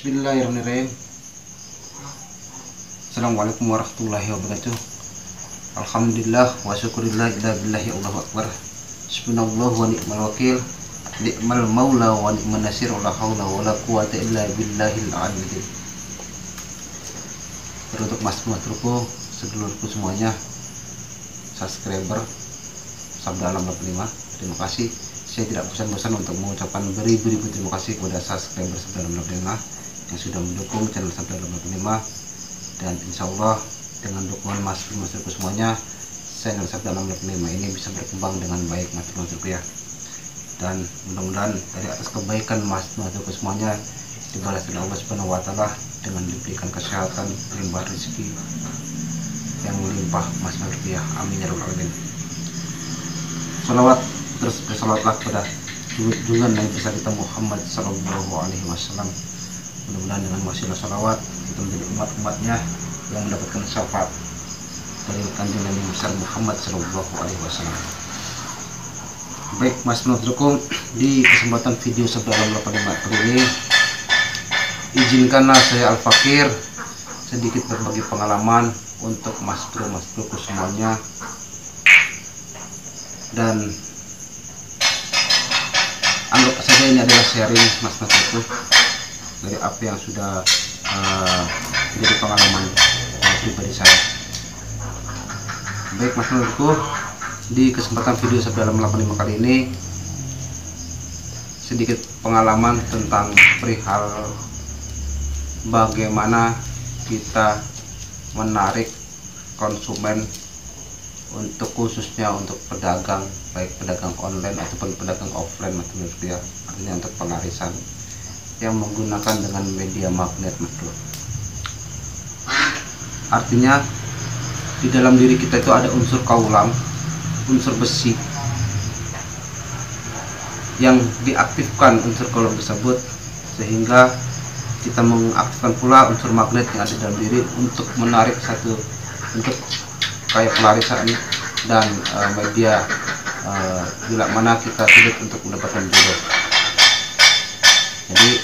Bismillahirrahmanirrahim. Assalamualaikum warahmatullahi wabarakatuh. Alhamdulillah wa syukurillah ila billahi Allahu akbar. Subhanallah wa ni'mal wakil. Ni'mal maula wa ni'man nasir. La haula wa la quwata illa billahil aliyyil. Teruntuk mas maturku, sedulurku semuanya, subscriber Sabda Alam 85, terima kasih. Saya tidak bosan-bosan untuk mengucapkan beribu-ribu terima kasih kepada subscriber Sabda Alam 85 yang sudah mendukung channel Sabda Alam 85, dan insya Allah dengan dukungan mas-masurku semuanya, channel Sabda Alam 85 ini bisa berkembang dengan baik mas-masurku ya. Dan mudah-mudahan dari atas kebaikan mas-masurku semuanya dibalas oleh Allah Subhanahu wa taala dengan diberikan kesehatan, limpah rezeki yang melimpah mas-masurku ya. Amin ya rabbal alamin. Salawat terus bersalawatlah pada junjungan Nabi besar kita Muhammad Sallallahu Alaihi Wasallam. Mudah-mudahan dengan wasilah salawat kita menjadi umat-umatnya yang mendapatkan syafaat dari kanjeng Nabi besar Muhammad Sallallahu Alaihi Wasallam. Baik mas menurutku, di kesempatan video Sabda Alam 85 kali ini, izinkanlah saya Al-Fakir sedikit berbagi pengalaman untuk mas bro-ku semuanya, dan anggap saja ini adalah sharing mas-masku dari apa yang sudah menjadi pengalaman pribadi saya. Baik mas-masku, di kesempatan video Sabda Alam 85 kali ini sedikit pengalaman tentang perihal bagaimana kita menarik konsumen, untuk khususnya untuk pedagang, baik pedagang online ataupun pedagang offline mas bro ya, artinya untuk pelarisan yang menggunakan dengan media magnet mas bro. Artinya di dalam diri kita itu ada unsur kaulam, unsur besi yang diaktifkan unsur kaulam tersebut, sehingga kita mengaktifkan pula unsur magnet yang ada dalam diri untuk menarik satu untuk kayak pelarisan dan media bila mana kita sulit untuk mendapatkan jodoh. Jadi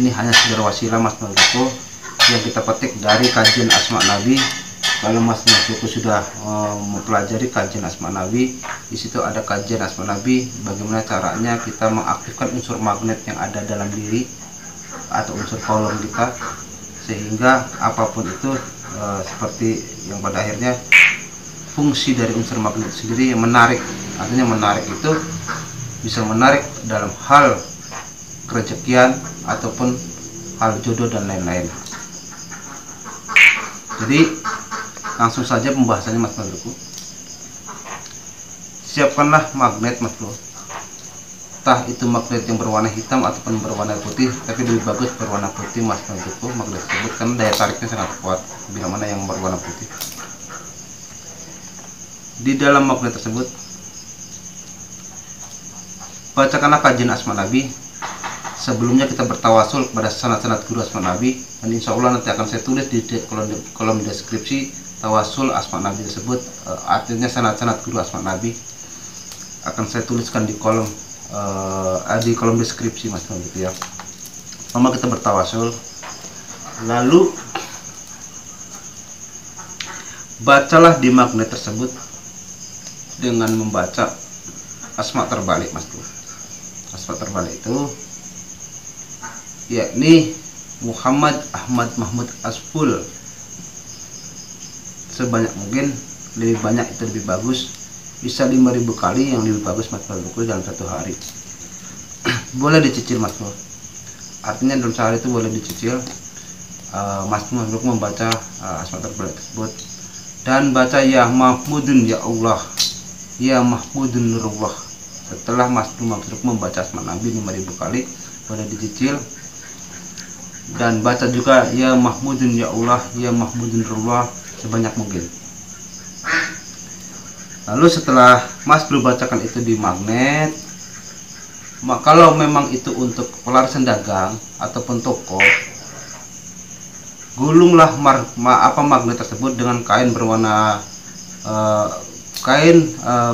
ini hanya sekedar wasilah mas menurutku yang kita petik dari kajian Asma Nabi. Kalau mas menurutku sudah mempelajari kajian Asma Nabi, di situ ada kajian Asma Nabi bagaimana caranya kita mengaktifkan unsur magnet yang ada dalam diri atau unsur kolom kita, sehingga apapun itu seperti yang pada akhirnya fungsi dari unsur magnet sendiri yang menarik. Artinya menarik itu bisa menarik dalam hal kerejekian ataupun hal jodoh dan lain-lain. Jadi langsung saja pembahasannya mas bro. Siapkanlah magnet mas bro, entah itu magnet yang berwarna hitam ataupun berwarna putih, tapi lebih bagus berwarna putih mas bro, magnet tersebut karena daya tariknya sangat kuat bila mana yang berwarna putih. Di dalam magnet tersebut bacakanlah kajian Asma Nabi. Sebelumnya kita bertawasul kepada sanad-sanad guru Asma Nabi, dan insya Allah nanti akan saya tulis di kolom deskripsi tawasul Asma Nabi tersebut, artinya sanad-sanad guru Asma Nabi akan saya tuliskan di kolom deskripsi mas gitu ya. Pertama kita bertawasul, lalu bacalah di magnet tersebut dengan membaca asma terbalik mas bro. Asma terbalik itu yakni Muhammad Ahmad Mahmud Asful. Sebanyak mungkin, lebih banyak itu lebih bagus, bisa 5.000 kali yang lebih bagus mas bro dalam satu hari. Boleh dicicil mas bro, artinya dalam sehari itu boleh dicicil mas bro membaca asma terbalik tersebut, dan baca ya Mahmudun ya Allah, ya Mahmudun Nurullah. Setelah mas bro membaca asma Nabi 5.000 kali, boleh dicicil, dan baca juga ya Mahmudun ya Allah, ya Mahmudun Nurullah sebanyak mungkin. Lalu setelah mas bro bacakan itu di magnet, kalau memang itu untuk pelarisan dagang ataupun toko, gulunglah magnet tersebut dengan kain berwarna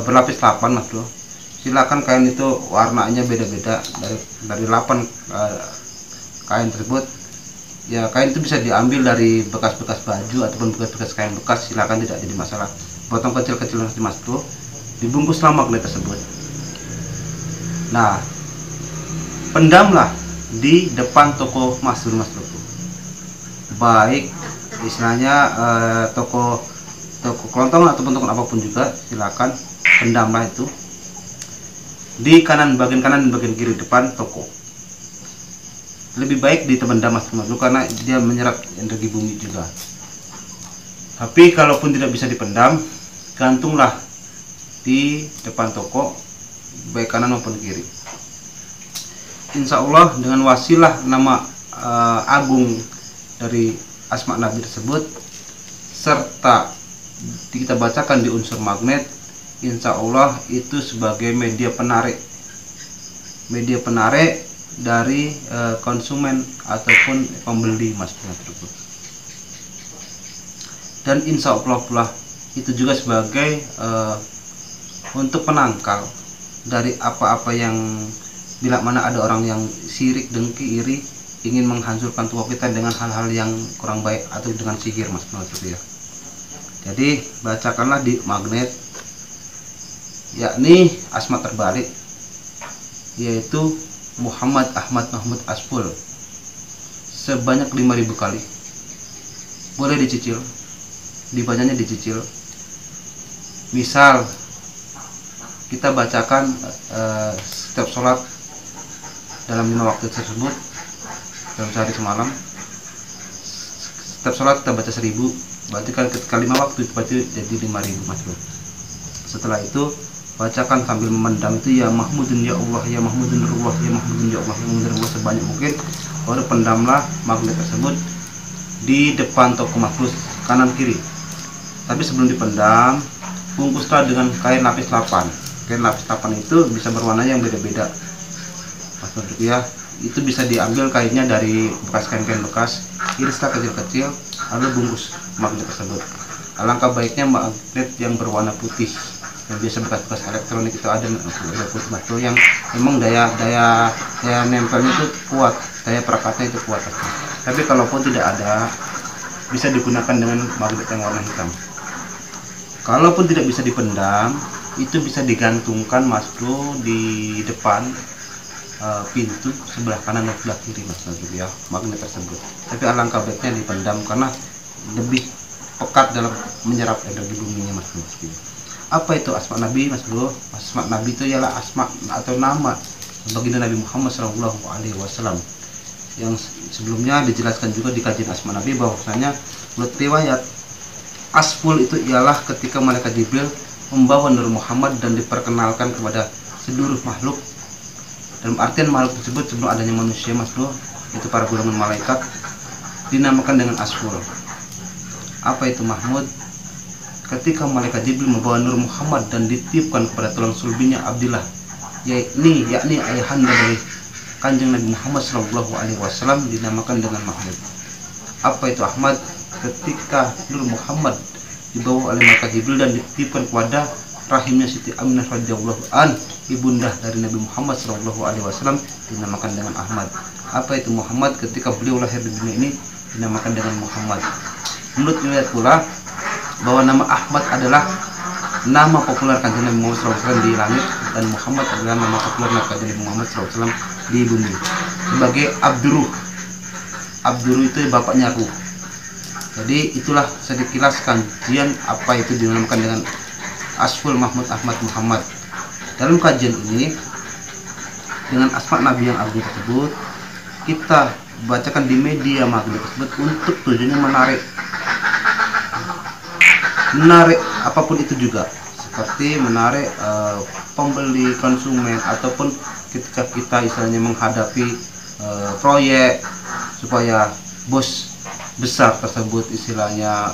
berlapis 8 mas bro. Silakan kain itu warnanya beda-beda dari 8 kain tersebut Ya kain itu bisa diambil dari bekas-bekas baju ataupun bekas-bekas kain bekas, silakan, tidak jadi masalah. Potong kecil-kecil nanti Mas Bro, dibungkuslah magnet tersebut. Nah, pendamlah di depan toko Mas Bro, baik istilahnya toko kelontong ataupun toko apapun juga, silakan pendamlah itu di bagian kanan dan bagian kiri depan toko. Lebih baik dipendam Mas Bro karena dia menyerap energi bumi juga. Tapi kalaupun tidak bisa dipendam, gantunglah di depan toko baik kanan maupun kiri. Insya Allah dengan wasilah nama agung dari asma Nabi tersebut serta kita bacakan di unsur magnet, insya Allah itu sebagai media penarik dari konsumen ataupun pembeli Mas tersebut. Dan insya Allah pula itu juga sebagai untuk penangkal dari apa-apa yang bila mana ada orang yang sirik, dengki, iri, ingin menghancurkan tubuh kita dengan hal-hal yang kurang baik atau dengan sihir Mas ya. Jadi bacakanlah di magnet, yakni asma terbalik, yaitu Muhammad Ahmad Mahmud Aspul sebanyak 5.000 kali. Boleh dicicil, dibacanya dicicil. Misal kita bacakan setiap sholat dalam 5 waktu tersebut dalam sehari semalam, setiap sholat kita baca 1000, berarti kan ketika 5 waktu itu berarti jadi 5.000 Mas Bro. Setelah itu bacakan sambil memendam itu, ya Mahmudun ya Allah, ya Mahmudun Allah, ya Mahmudun ya Allah, ya Mahmudun Allah sebanyak mungkin. Baru pendamlah magnet tersebut di depan toko Mas Bro kanan kiri. Tapi sebelum dipendam, bungkuslah dengan kain lapis 8. Kain lapis 8 itu bisa berwarna yang beda-beda Mas Bro ya. Itu bisa diambil kainnya dari bekas kain-kain bekas, irislah kecil-kecil, lalu bungkus magnet tersebut. Alangkah baiknya magnet yang berwarna putih, yang biasa bekas-bekas elektronik itu ada putih Mas Bro, yang memang daya nempelnya itu kuat, daya perekatnya itu kuat. Tapi kalaupun tidak ada, bisa digunakan dengan magnet yang warna hitam. Kalaupun tidak bisa dipendam, itu bisa digantungkan Mas Bro di depan pintu sebelah kanan dan sebelah kiri Mas Bro ya, magnet tersebut. Tapi alangkah baiknya dipendam karena lebih pekat dalam menyerap energi buminya Mas Bro. Apa itu asma Nabi Mas Bro? Asma Nabi itu ialah asma atau nama baginda Nabi Muhammad SAW, yang sebelumnya dijelaskan juga di kajian asma Nabi bahwasanya menurut riwayat Aspul itu ialah ketika malaikat Jibril membawa Nur Muhammad dan diperkenalkan kepada seluruh makhluk. Dalam artian makhluk tersebut sebelum adanya manusia Mas Bro, itu para golongan malaikat, dinamakan dengan Aspul. Apa itu Mahmud? Ketika malaikat Jibril membawa Nur Muhammad dan ditiupkan kepada tulang sulbinya Abdillah, yakni ayahanda dari Kanjeng Nabi Muhammad SAW, dinamakan dengan Mahmud. Apa itu Ahmad? Ketika Nur Muhammad dibawa oleh malaikat Jibril dan ditiupkan kepada rahimnya Siti Aminah radhiyallahu an, ibunda dari Nabi Muhammad SAW, dinamakan dengan Ahmad. Apa itu Muhammad? Ketika beliau lahir di dunia ini, dinamakan dengan Muhammad. Menurut riwayat pula bahwa nama Ahmad adalah nama populer Kanjeng Nabi Muhammad SAW di langit, dan Muhammad adalah nama populer Kanjeng Nabi Muhammad SAW di bumi sebagai Abduruh. Abduruh itu bapaknya ruh. Jadi itulah sekilas kajian apa itu dinamakan dengan Asful Mahmud Ahmad Muhammad. Dalam kajian ini dengan asma Nabi yang agung tersebut, kita bacakan di media magnet tersebut untuk tujuannya menarik apapun itu juga, seperti menarik pembeli, konsumen, ataupun ketika kita istilahnya menghadapi proyek supaya bos besar tersebut istilahnya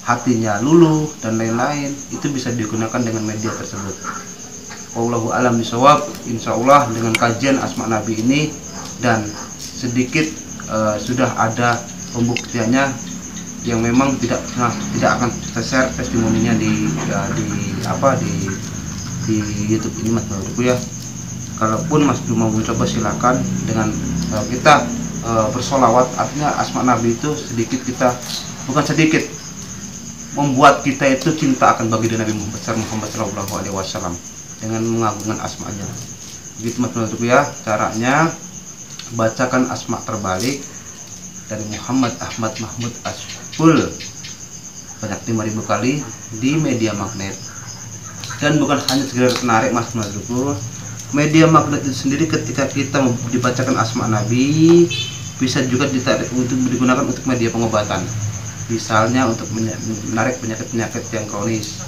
hatinya luluh dan lain-lain, itu bisa digunakan dengan media tersebut. Wallahu a'lam bishawab. Insyaallah dengan kajian asma Nabi ini dan sedikit sudah ada pembuktiannya yang memang tidak akan kita share testimoninya di YouTube ini Mas Bro ya. Kalaupun Mas Bro mau mencoba, silakan dengan kita bersolawat, artinya asma Nabi itu sedikit kita, bukan sedikit, membuat kita itu cinta akan baginda Nabi Muhammad SAW dengan mengagungkan asmanya. Begitu mas-mas ya caranya. Bacakan asma terbalik dari Muhammad Ahmad Mahmud Ashful banyak 5.000 kali di media magnet. Dan bukan hanya sekedar menarik mas-mas, media magnet itu sendiri ketika kita dibacakan asma Nabi bisa juga ditarik untuk digunakan untuk media pengobatan, misalnya untuk menarik penyakit-penyakit yang kronis.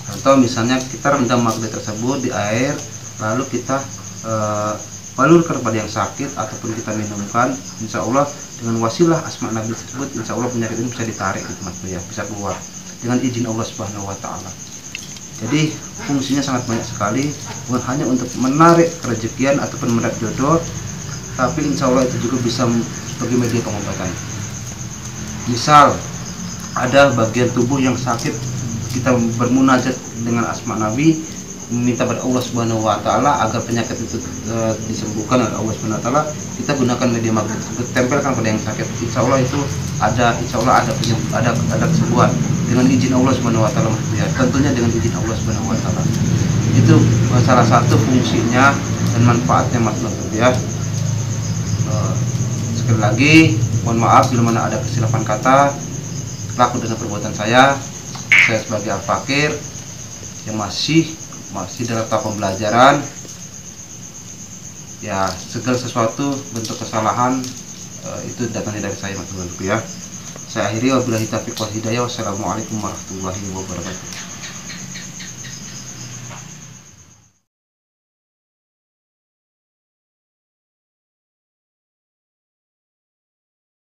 Contoh misalnya kita rendam magnet tersebut di air, lalu kita balurkan kepada yang sakit ataupun kita minumkan, insya Allah dengan wasilah asma Nabi tersebut, insya Allah penyakit ini bisa ditarik gitu mas ya, bisa keluar dengan izin Allah Subhanahu Wa Taala. Jadi fungsinya sangat banyak sekali, bukan hanya untuk menarik rezekian ataupun menarik jodoh, tapi insya Allah itu juga bisa sebagai media pengobatan. Misal ada bagian tubuh yang sakit, kita bermunajat dengan asma Nabi, meminta pada Allah Subhanahu Wa Taala agar penyakit itu disembuhkan oleh Allah Subhanahu Wa Taala, kita gunakan media magnet tersebut, tempelkan pada yang sakit, insya Allah itu ada kesembuhan dengan izin Allah Subhanahu Wa Taala ya, tentunya dengan izin Allah Subhanahu Wa Taala. Itu salah satu fungsinya dan manfaatnya mas ya. Sekali lagi mohon maaf bila mana ada kesilapan kata, laku dengan perbuatan saya sebagai al-fakir yang masih dalam tahap pembelajaran ya, segala sesuatu bentuk kesalahan itu datangnya dari saya mas ya. Saya akhiri, wabillahi taufiq wal hidayah, wassalamualaikum warahmatullahi wabarakatuh.